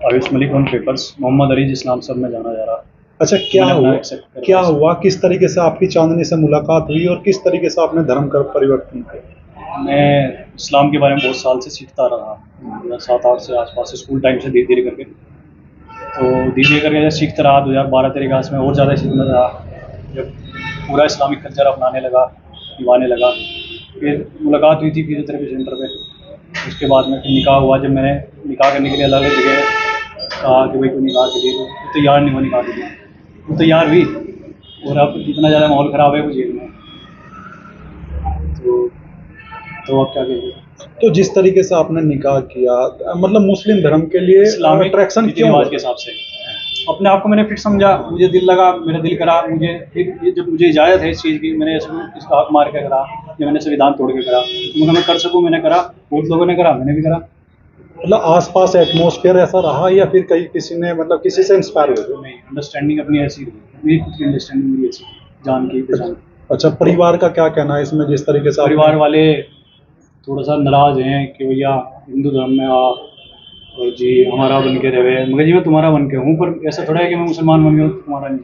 Ayush Malik on papers, Mohammad Areej इस्लाम सब में जाना जा रहा। अच्छा, क्या हुआ, किस तरीके से आपकी चांदनी से मुलाकात हुई और किस तरीके से आपने धर्म का परिवर्तन किया? मैं इस्लाम के बारे में बहुत साल से सीखता रहा, 7-8 से आसपास से, स्कूल टाइम से धीरे धीरे करके। तो धीरे धीरे करके जैसे सीखता रहा, 2012-13 के आस में और ज़्यादा सीखने लगा। जब पूरा इस्लामिक कल्चर अपनाने लगा, निभाने लगा, फिर मुलाकात हुई थी फिजियोथेरेपी सेंटर पे। उसके बाद में फिर निकाह हुआ। जब मैंने निकाह करने के लिए अलग जगह कहा कि भाई कोई निकाह के लिए, तो तैयार नहीं हुआ निकाह के लिए। वो तैयार हुई और अब इतना ज़्यादा माहौल ख़राब है वो जेल में। तो अब क्या कहेंगे? तो जिस तरीके से आपने निकाह किया, मतलब मुस्लिम धर्म के लिए इस्लामिक अट्रैक्शन रीति क्यों रिवाज हुआ? के हिसाब से अपने आप को मैंने फिट समझा, मुझे दिल लगा, मेरा दिल करा, मुझे फिर ये जब मुझे इजाज़त है इस चीज़ की, मैंने इसका हक मार के करा, या मैंने संविधान तोड़ के करा, तो मैं कर सकूँ मैंने करा, बहुत लोगों ने करा, मैंने भी करा। मतलब आसपास एटमॉस्फेयर ऐसा रहा या फिर कहीं किसी ने, मतलब किसी से इंस्पायर हुए? नहीं, अंडरस्टैंडिंग अपनी ऐसी रही, मेरी खुद की अंडरस्टैंडिंग मेरी ऐसी, जान की पहचान। अच्छा, परिवार का क्या कहना है इसमें, जिस तरीके से परिवार वाले थोड़ा सा नाराज़ हैं कि भैया हिंदू धर्म में आ और जी हमारा बन के रहे, मगर जी मैं तुम्हारा बन के हूँ, पर ऐसा थोड़ा है कि मैं मुसलमान बन गया हूँ तुम्हारा नहीं।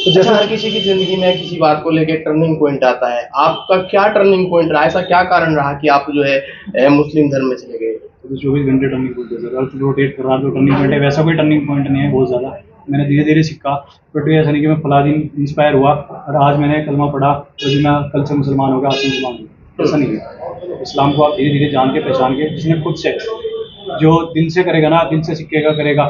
तो जैसे हर किसी की जिंदगी में किसी बात को लेके टर्निंग पॉइंट आता है, आपका क्या टर्निंग पॉइंट रहा, ऐसा क्या कारण रहा कि आप जो है मुस्लिम धर्म में चले गए? तो 24 घंटे टर्निंग पॉइंट है सर, अर्थ रोटेट कर रहा तो टर्निंग पॉइंट है, वैसा कोई टर्निंग पॉइंट नहीं है बहुत ज़्यादा। मैंने धीरे धीरे सीखा, बट ऐसा नहीं कि मैं फला दिन इंस्पायर हुआ और आज मैंने कलमा पढ़ा तो जी मैं कल से मुसलमान हो गया, आज से मुसलमान हो गया, ऐसा नहीं है। इस्लाम को आप धीरे धीरे जान के पहचान के, जिसने खुद से, जो दिल से करेगा ना, दिल से सीखेगा, करेगा,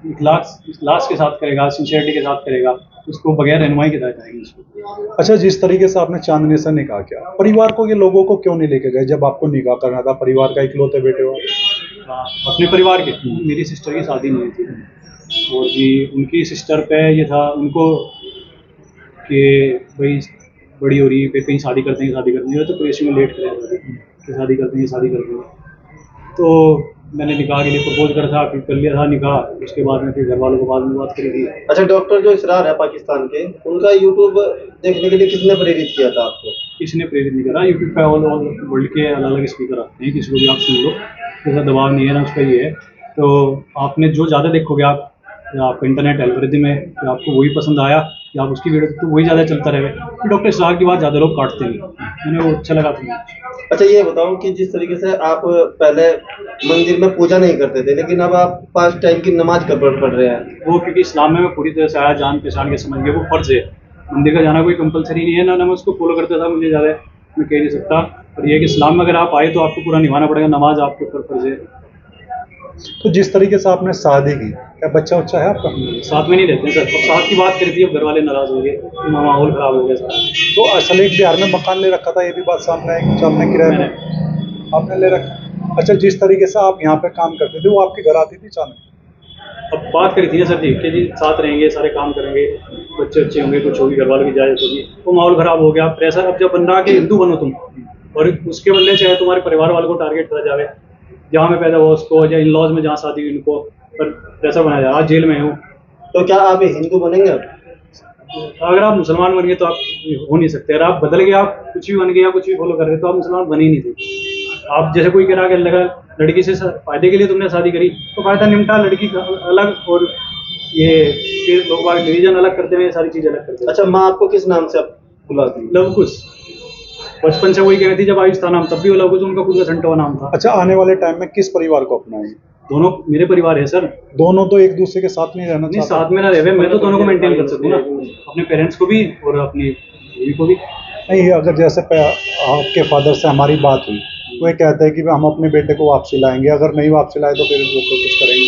इखलास के साथ करेगा, सिंसियरिटी के साथ करेगा, उसको बगैर रहनुमाई के तहत आएगी उसको। अच्छा, जिस तरीके से आपने चांदनी से निकाह किया, परिवार को, ये लोगों को क्यों नहीं लेके गए जब आपको निकाह करना था? परिवार का इकलौते बेटे हो। हाँ, अपने परिवार के, मेरी सिस्टर की शादी नहीं हुई थी, और जी उनकी सिस्टर पे ये था उनको कि भाई बड़ी हो रही है, फिर कहीं शादी करते हैं, शादी करते हैं, तो प्रेस में लेट करें कि शादी करते हैं, शादी करते हैं। तो मैंने निकाह के लिए प्रपोज करा था, फिर कर लिया था निकाह, उसके बाद में फिर घर वालों को बाद में बात करी थी। अच्छा, डॉक्टर जो इसरार है पाकिस्तान के, उनका यूट्यूब देखने के लिए किसने प्रेरित किया था आपको? किसी ने प्रेरित नहीं करा, यूट्यूब पे ऑल वर्ल्ड के अलग अलग स्पीकर आते हैं, किसी को भी आप सुन लो, ऐसा दबाव नहीं है ना, उसका ये है। तो आपने जो ज़्यादा देखोगे आप, या आपका इंटरनेट एल्गोरिथम है कि आपको वही पसंद आया या आप उसकी वीडियो तो वही ज़्यादा चलता रहे। फिर डॉक्टर इसरार की बात ज़्यादा लोग काटते नहीं, मैंने वो अच्छा लगा था। अच्छा, ये बताओ कि जिस तरीके से आप पहले मंदिर में पूजा नहीं करते थे, लेकिन अब आप 5 टाइम की नमाज कब पढ़ रहे हैं? वो क्योंकि इस्लाम में मैं पूरी तरह से आया, जान पहचान के समझ गया, वो फ़र्ज़ है। मंदिर का जाना कोई कंपलसरी नहीं है, ना मैं उसको फॉलो करता था, मुझे ज़्यादा मैं कह नहीं सकता। पर ये है कि इस्लाम में अगर आप आए तो आपको पूरा निभाना पड़ेगा, नमाज आपके ऊपर फ़र्ज़ है। तो जिस तरीके से आपने शादी की, क्या बच्चा उच्चा है आपका? साथ में नहीं रहते हैं सर, अब साथ की बात करी थी, अब घर वाले नाराज़ हो गए, माहौल ख़राब हो गया सारा। तो असल एक बिहार में मकान ले रखा था, ये भी बात सामने आई कि आपने किराए में आपने ले रखा। अच्छा, जिस तरीके से आप यहाँ पे काम करते थे, वो आपके घर आती थी चांदनी? अब बात करी थी ना सर जी कि जी साथ रहेंगे, सारे काम करेंगे, बच्चे अच्छे होंगे, कुछ होगी, घर वालों की इजाज़त होगी, तो माहौल ख़राब हो गया, प्रेशर। अब जब बन रहा कि हिंदू बनो तुम, और उसके बदले चाहे तुम्हारे परिवार वालों को टारगेट करा जाए, जहाँ में पैदा हुआ उसको, या इन लॉज में जहाँ शादी हुई उनको, पर प्रेशर बनाया जा रहा। आज जेल में हूँ। तो क्या आप हिंदू बनेंगे अब? अगर आप मुसलमान बन गए तो आप हो नहीं सकते, अगर आप बदल गए, आप कुछ भी बन गए या कुछ भी फॉलो कर रहे, तो आप मुसलमान बने ही नहीं थे। आप जैसे कोई कह रहा कि लगा लड़की से फायदे के लिए तुमने शादी करी, तो फायदा निपटा, लड़की का अलग, और ये फिर लोग बाग रिलीजन अलग करते हुए सारी चीज़ अलग करते हैं। अच्छा, माँ आपको किस नाम से बुलाती है? लव कुश, बचपन से वही कह रही थी, जब आयुष था नाम तब भी वो लव कुश उनका खुद का संटवा नाम था। अच्छा, आने वाले टाइम में किस परिवार को अपनाएंगे? दोनों मेरे परिवार है सर। दोनों तो एक दूसरे के साथ नहीं रहना नहीं, चाहते? साथ में ना रहे, मैं तो दोनों को मेंटेन कर सकूँ ना, अपने पेरेंट्स को भी और अपनी बीवी को भी। नहीं, अगर जैसे आपके फादर से हमारी बात हुई, वो ये कहते हैं कि हम अपने बेटे को वापसी लाएंगे, अगर नहीं वापसी लाए तो फिर वो कुछ करेंगे।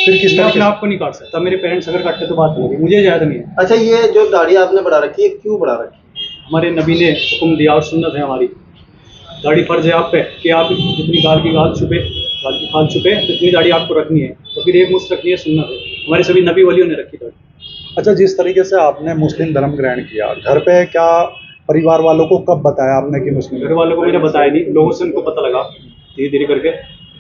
फिर किस मैं तरह अपने आप को नहीं काट सकता, मेरे पेरेंट्स अगर काटते तो बात होगी, मुझे इजाज़त नहीं है। अच्छा, ये जो दाढ़ी आपने बढ़ा रखी है, क्यों बढ़ा रखी है? हमारे नबी ने हुक्म दिया और सुन्नत है हमारी, दाढ़ी फर्ज है आप पे कि आप जितनी गाल की खाल छुपे जितनी दाढ़ी आपको रखनी है, तो फिर एक मुश्त रखनी है, सुन्नत है। हमारे सभी नबी वलियों ने रखी दाढ़ी। अच्छा, जिस तरीके से आपने मुस्लिम धर्म ग्रहण किया, घर पे क्या परिवार वालों को कब बताया आपने कि मुस्लिम? घर वालों को मैंने बताया नहीं, लोगों से उनको पता लगा धीरे धीरे करके,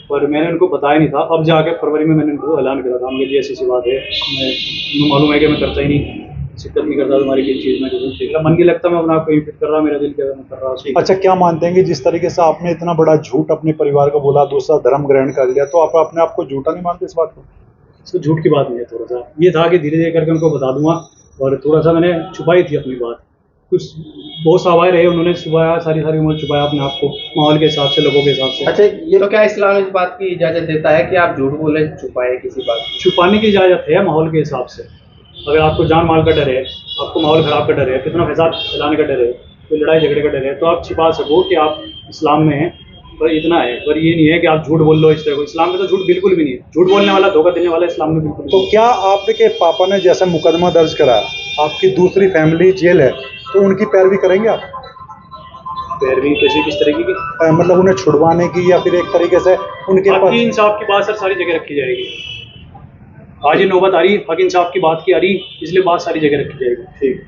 पर मैंने उनको बताया नहीं था। अब जाके फरवरी में मैंने उनको ऐलान करा था, मुझे ऐसी बात है, मैं मालूम है कि मैं करता ही नहीं, शिक्कत नहीं करता तुम्हारी किसी चीज़ में, जो मेरा मन नहीं लगता मैं अपने आप को ही फिट कर रहा, मेरा दिल क्या मैं कर रहा। अच्छा, क्या मानते हैं कि जिस तरीके से आपने इतना बड़ा झूठ अपने परिवार को बोला, दूसरा धर्म ग्रहण कर लिया, तो आप अपने आप को झूठा नहीं मानते इस बात को? इसको झूठ की बात नहीं है, थोड़ा सा ये था कि धीरे धीरे करके उनको बता दूंगा, और थोड़ा सा मैंने छुपाई थी अपनी बात, कुछ बहुत सवाल रहे, उन्होंने छुपाया, सारी उम्र छुपाया अपने आप को, माहौल के हिसाब से, लोगों के हिसाब से। अच्छा, ये तो क्या इस्लाम इस बात की इजाजत देता है कि आप झूठ बोले, छुपाए किसी बात को? छुपाने की इजाज़त है माहौल के हिसाब से। अगर आपको जान माल का डर है, आपको माहौल ख़राब का डर है, फितना फसाद फैलाने का डर है, कोई लड़ाई झगड़े का डर है, तो आप छिपा सको कि आप इस्लाम में हैं, पर इतना है। पर ये नहीं है कि आप झूठ बोल लो इस तरह को। इस्लाम में तो झूठ बिल्कुल भी नहीं है, झूठ बोलने वाला, धोखा देने वाला इस्लाम में बिल्कुल तो नहीं क्या आपके पापा ने जैसे मुकदमा दर्ज कराया, आपकी दूसरी फैमिली जेल है, तो उनकी पैरवी करेंगे आप? है। पैरवी कैसे, किस तरीके की? मतलब उन्हें छुड़वाने की, या फिर एक तरीके से उनके हक पास? इंसाफ की बात सर सारी जगह रखी जाएगी। आज ये नौबत आ रही, हक इंसाफ की बात की आ रही, इसलिए बात सारी जगह रखी जाएगी। ठीक।